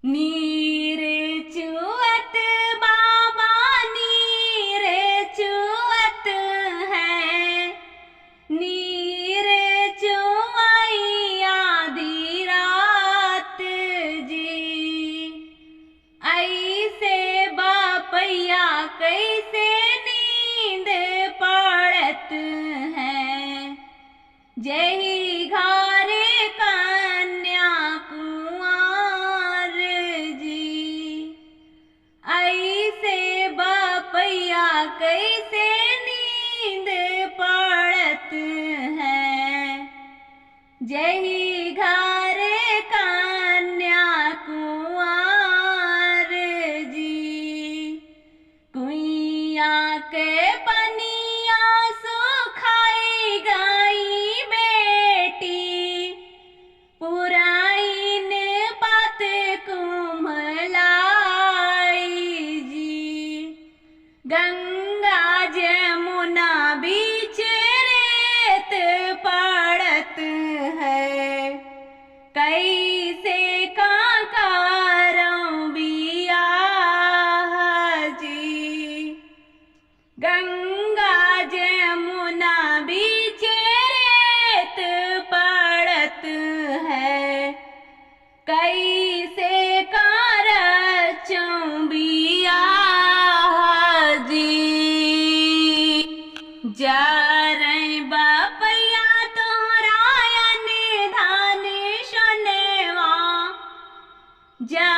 नीर चुअत बाबा नीर चुअत है, नीर चुआई आधी रात जी। ऐसे बापैया कैसे नींद पड़त है, जही घरे कन्या कुंवर जी। ऐसे बापैया कैसे नींद पड़त है, जही घरे कन्या कुंवर जी। कुइया के पनिया सुखाई गई बेटी, पुराइन बात कुम्हलाई जी। गंगा जमुना बीच रेत पड़त है, कैसे का करऊं बियाह जी। गंगा जमुना बीच रेत पड़त है, कैसे करचूं बियाह जी। जरई बापैया तोहरा धान सुनवा जा